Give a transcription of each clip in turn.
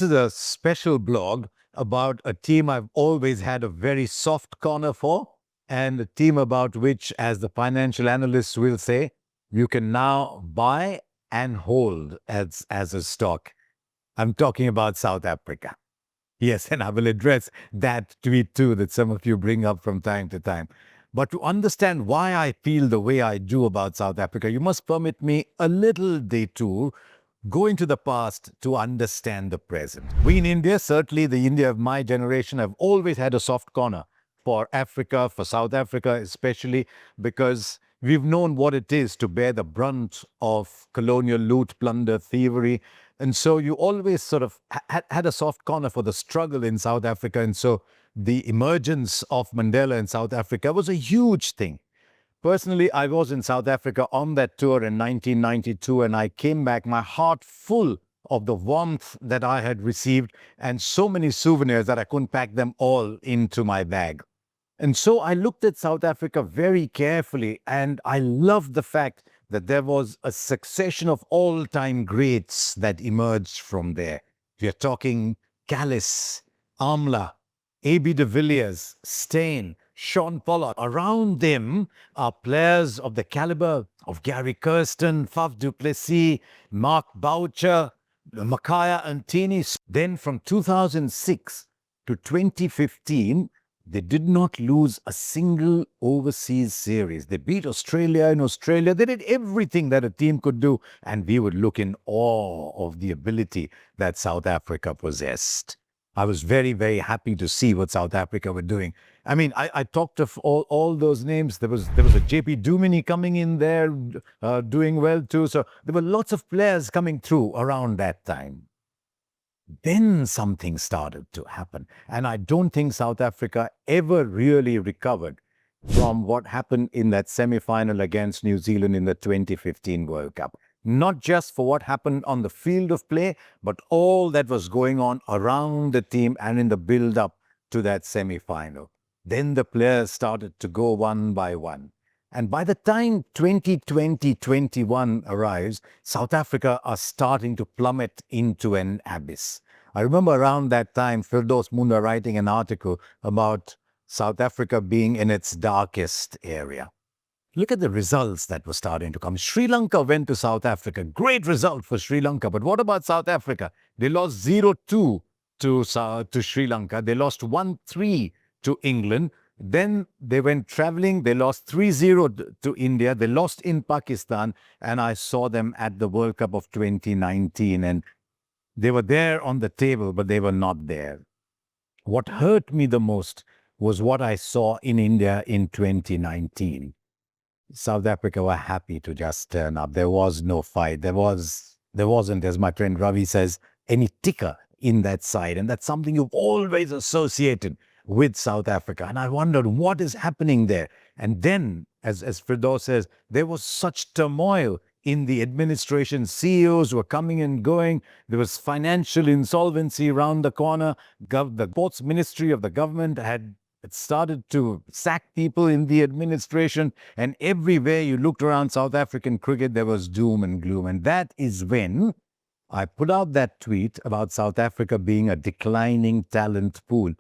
This is a special blog about a team I've always had a very soft corner for, and a team about which, as the financial analysts will say, you can now buy and hold as a stock. I'm talking about South Africa. Yes, and I will address that tweet too that some of you bring up from time to time. But to understand why I feel the way I do about South Africa, you must permit me a little detour, go into the past to understand the present. We in India, certainly the India of my generation, have always had a soft corner for Africa, for South Africa especially, because we've known what it is to bear the brunt of colonial loot, plunder, thievery. And so you always sort of had a soft corner for the struggle in South Africa. And so the emergence of Mandela in South Africa was a huge thing. Personally, I was in South Africa on that tour in 1992, and I came back, my heart full of the warmth that I had received and so many souvenirs that I couldn't pack them all into my bag. And so I looked at South Africa very carefully, and I loved the fact that there was a succession of all-time greats that emerged from there. We are talking Callis, Amla, A.B. de Villiers, Steyn, Sean Pollard. Around them are players of the caliber of Gary Kirsten, Faf du Plessis, Mark Boucher, Makaya Antini. Then from 2006 to 2015, they did not lose a single overseas series. They beat Australia in Australia. They did everything that a team could do. And we would look in awe of the ability that South Africa possessed. I was very, very happy to see what South Africa were doing. I mean, I talked of all those names. There was a J.P. Duminy coming in there, doing well too. So there were lots of players coming through around that time. Then something started to happen. And I don't think South Africa ever really recovered from what happened in that semi-final against New Zealand in the 2015 World Cup. Not just for what happened on the field of play, but all that was going on around the team and in the build-up to that semi-final. Then the players started to go one by one. And by the time 2020-21 arrives, South Africa are starting to plummet into an abyss. I remember around that time, Firdaus Munda writing an article about South Africa being in its darkest area. Look at the results that were starting to come. Sri Lanka went to South Africa. Great result for Sri Lanka. But what about South Africa? They lost 0-2 to Sri Lanka. They lost 1-3 to England. Then they went traveling. They lost 3-0 to India. They lost in Pakistan. And I saw them at the World Cup of 2019. And they were there on the table, but they were not there. What hurt me the most was what I saw in India in 2019. South Africa were happy to just turn up. There was no fight. There wasn't, as my friend Ravi says, any ticker in that side. And that's something you've always associated with South Africa. And I wondered what is happening there. And then, as Firdaus says, there was such turmoil in the administration. CEOs were coming and going. There was financial insolvency around the corner. The sports ministry of the government had started to sack people in the administration. And everywhere you looked around South African cricket, there was doom and gloom. And that is when I put out that tweet about South Africa being a declining talent pool.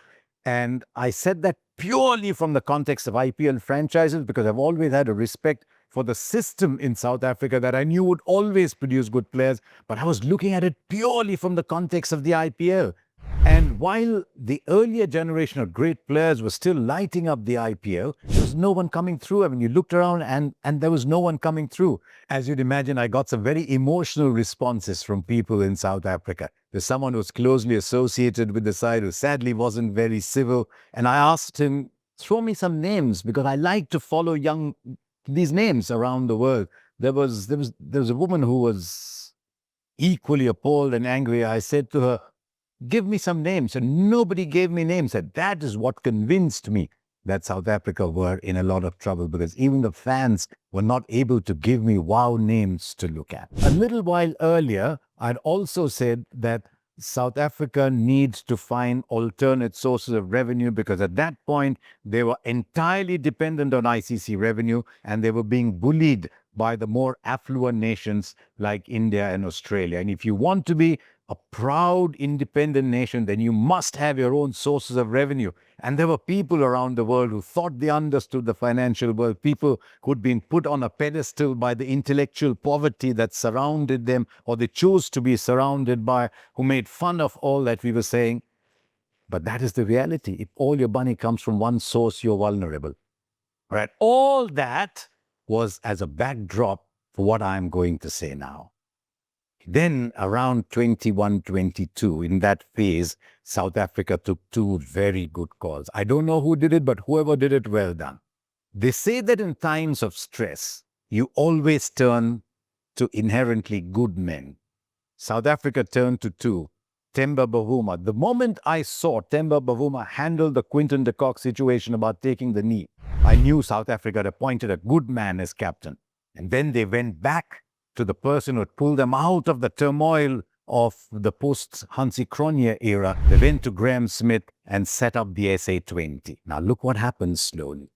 And I said that purely from the context of IPL franchises, because I've always had a respect for the system in South Africa that I knew would always produce good players. But I was looking at it purely from the context of the IPL. And while the earlier generation of great players were still lighting up the IPL, there was no one coming through. I mean, you looked around and there was no one coming through. As you'd imagine, I got some very emotional responses from people in South Africa. There's someone who was closely associated with the side who sadly wasn't very civil. And I asked him, throw me some names, because I like to follow these names around the world. There was a woman who was equally appalled and angry. I said to her, give me some names. And nobody gave me names. And that is what convinced me that South Africa were in a lot of trouble, because even the fans were not able to give me wow names to look at. A little while earlier, I'd also said that South Africa needs to find alternate sources of revenue, because at that point, they were entirely dependent on ICC revenue and they were being bullied by the more affluent nations like India and Australia. And if you want to be a proud, independent nation, then you must have your own sources of revenue. And there were people around the world who thought they understood the financial world, people who'd been put on a pedestal by the intellectual poverty that surrounded them, or they chose to be surrounded by, who made fun of all that we were saying. But that is the reality. If all your money comes from one source, you're vulnerable. Right? All that was as a backdrop for what I'm going to say now. Then around 21, 22, in that phase, South Africa took two very good calls. I don't know who did it, but whoever did it, well done. They say that in times of stress, you always turn to inherently good men. South Africa turned to two. Temba Bavuma. The moment I saw Temba Bavuma handle the Quinton de Kock situation about taking the knee, I knew South Africa had appointed a good man as captain. And then they went back to the person who had pulled them out of the turmoil of the post-Hansi Cronje era. They went to Graham Smith and set up the SA20. Now look what happens slowly.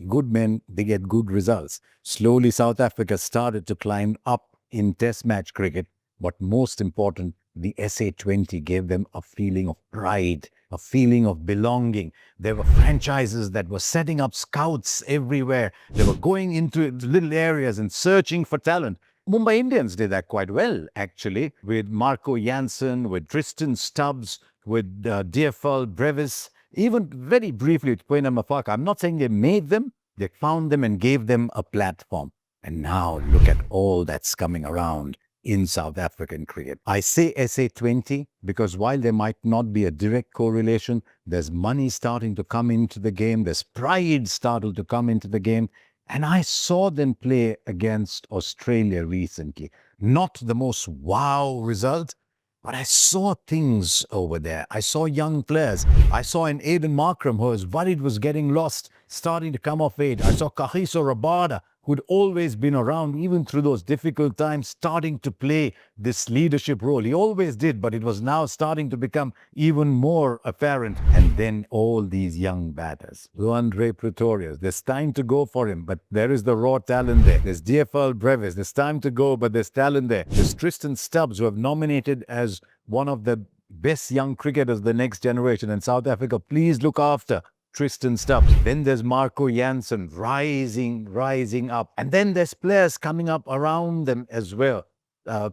Good men, they get good results. Slowly South Africa started to climb up in test match cricket. But most important, the SA20 gave them a feeling of pride, a feeling of belonging. There were franchises that were setting up scouts everywhere. They were going into little areas and searching for talent. Mumbai Indians did that quite well, actually, with Marco Jansen, with Tristan Stubbs, with Deerful Brevis, even very briefly with Quena Mafaka. I'm not saying they made them, they found them and gave them a platform. And now look at all that's coming around in South African cricket. I say SA20 because while there might not be a direct correlation, there's money starting to come into the game, there's pride starting to come into the game. And I saw them play against Australia recently. Not the most wow result, but I saw things over there. I saw young players. I saw an Aiden Markram who was worried was getting lost, starting to come of age. I saw Kagiso Rabada, who'd always been around, even through those difficult times, starting to play this leadership role. He always did, but it was now starting to become even more apparent. And then all these young batters, Luandre Pretorius, there's time to go for him, but there is the raw talent there. There's Deerful Brevis, there's time to go, but there's talent there. There's Tristan Stubbs, who have nominated as one of the best young cricketers of the next generation. And South Africa, please look after Tristan Stubbs. Then there's Marco Jansen rising up. And then there's players coming up around them as well.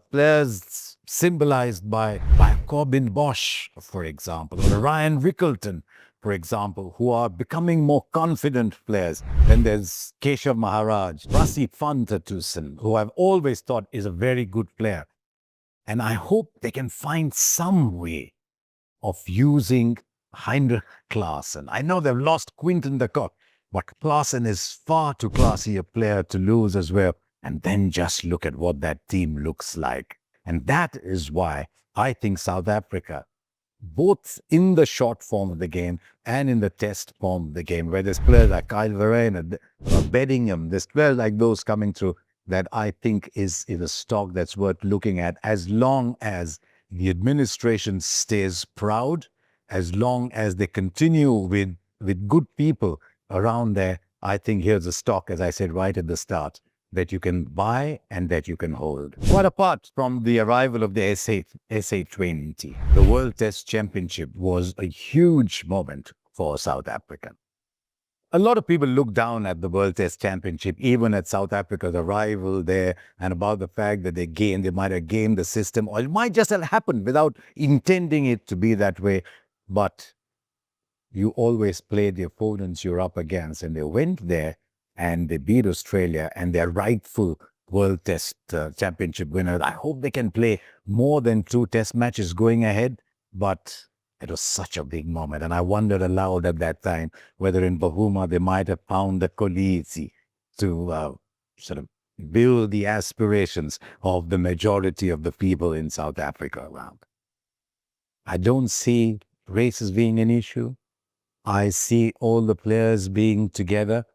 Players symbolized by Corbin Bosch, for example, or Ryan Rickleton, for example, who are becoming more confident players. Then there's Keshav Maharaj, Rasi Fantatusen, who I've always thought is a very good player. And I hope they can find some way of using Heinrich Klaasen. I know they've lost Quinton de Kock, but Klaasen is far too classy a player to lose as well. And then just look at what that team looks like. And that is why I think South Africa, both in the short form of the game and in the test form of the game, where there's players like Kyle Verreynne, Beddingham, there's players like those coming through, that I think is a stock that's worth looking at, as long as the administration stays proud, as long as they continue with good people around there. I think here's a stock, as I said right at the start, that you can buy and that you can hold. Quite apart from the arrival of the SA20, the World Test Championship was a huge moment for South Africa. A lot of people look down at the World Test Championship, even at South Africa's arrival there, and about the fact that they might have gamed the system, or it might just have happened without intending it to be that way. But you always play the opponents you're up against, and they went there and they beat Australia, and they're rightful World Test Championship winners. I hope they can play more than 2 test matches going ahead, but it was such a big moment. And I wondered aloud at that time whether in Bavuma they might have found the Kolisi to sort of build the aspirations of the majority of the people in South Africa around. I don't see races being an issue. I see all the players being together,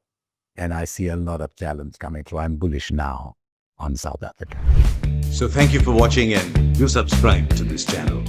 and I see a lot of talent coming through. I'm bullish now on South Africa. So thank you for watching, and do subscribe to this channel.